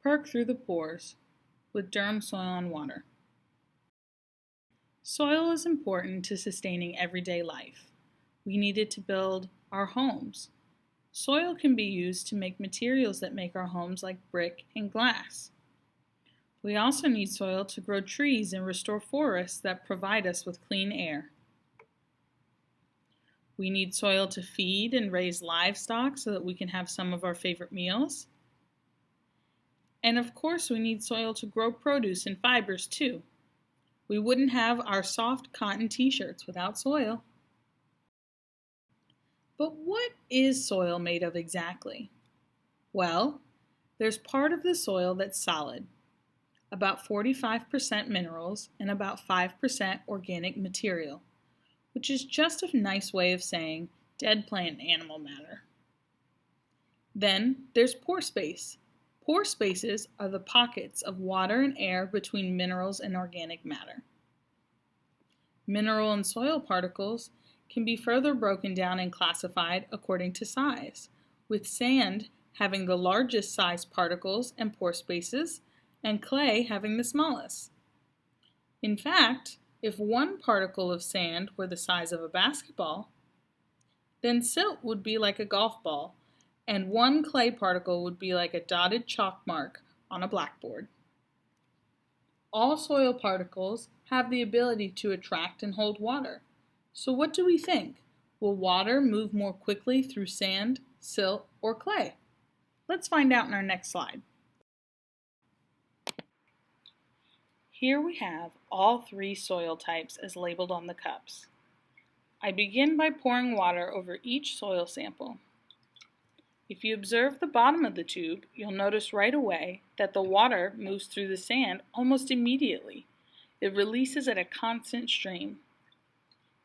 Perc through the pores with Durham soil and water. Soil is important to sustaining everyday life. We need it to build our homes. Soil can be used to make materials that make our homes like brick and glass. We also need soil to grow trees and restore forests that provide us with clean air. We need soil to feed and raise livestock so that we can have some of our favorite meals. And of course, we need soil to grow produce and fibers too. We wouldn't have our soft cotton t-shirts without soil. But what is soil made of exactly? Well, there's part of the soil that's solid, about 45% minerals and about 5% organic material, which is just a nice way of saying dead plant and animal matter. Then there's pore space. Pore spaces are the pockets of water and air between minerals and organic matter. Mineral and soil particles can be further broken down and classified according to size, with sand having the largest size particles and pore spaces, and clay having the smallest. In fact, if one particle of sand were the size of a basketball, then silt would be like a golf ball, and one clay particle would be like a dotted chalk mark on a blackboard. All soil particles have the ability to attract and hold water. So what do we think? Will water move more quickly through sand, silt, or clay? Let's find out in our next slide. Here we have all three soil types as labeled on the cups. I begin by pouring water over each soil sample. If you observe the bottom of the tube, you'll notice right away that the water moves through the sand almost immediately. It releases at a constant stream.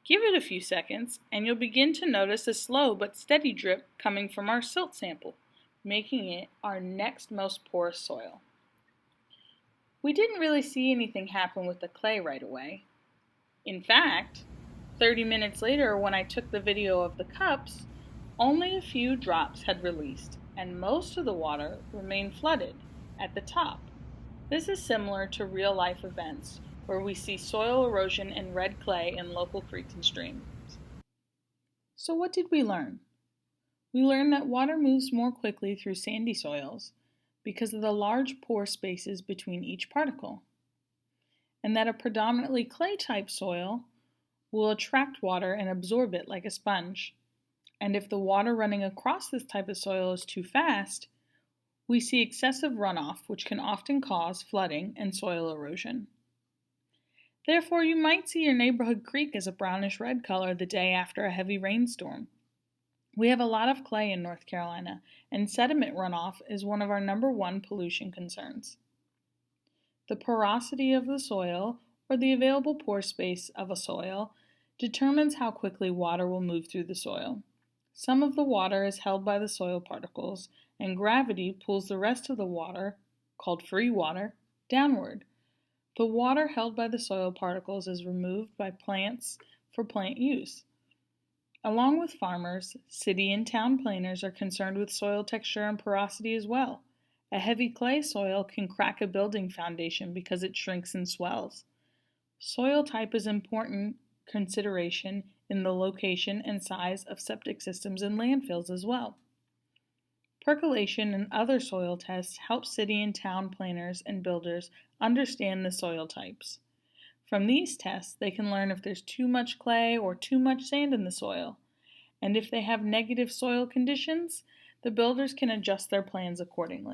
Give it a few seconds and you'll begin to notice a slow but steady drip coming from our silt sample, making it our next most porous soil. We didn't really see anything happen with the clay right away. In fact, 30 minutes later when I took the video of the cups, only a few drops had released and most of the water remained flooded at the top. This is similar to real-life events where we see soil erosion and red clay in local creeks and streams. So what did we learn? We learned that water moves more quickly through sandy soils because of the large pore spaces between each particle, and that a predominantly clay-type soil will attract water and absorb it like a sponge. And if the water running across this type of soil is too fast, we see excessive runoff, which can often cause flooding and soil erosion. Therefore, you might see your neighborhood creek as a brownish-red color the day after a heavy rainstorm. We have a lot of clay in North Carolina, and sediment runoff is one of our #1 pollution concerns. The porosity of the soil, or the available pore space of a soil, determines how quickly water will move through the soil. Some of the water is held by the soil particles, and gravity pulls the rest of the water, called free water, downward. The water held by the soil particles is removed by plants for plant use. Along with farmers, city and town planners are concerned with soil texture and porosity as well. A heavy clay soil can crack a building foundation because it shrinks and swells. Soil type is an important consideration in the location and size of septic systems and landfills as well. Percolation and other soil tests help city and town planners and builders understand the soil types. From these tests, they can learn if there's too much clay or too much sand in the soil. And if they have negative soil conditions, the builders can adjust their plans accordingly.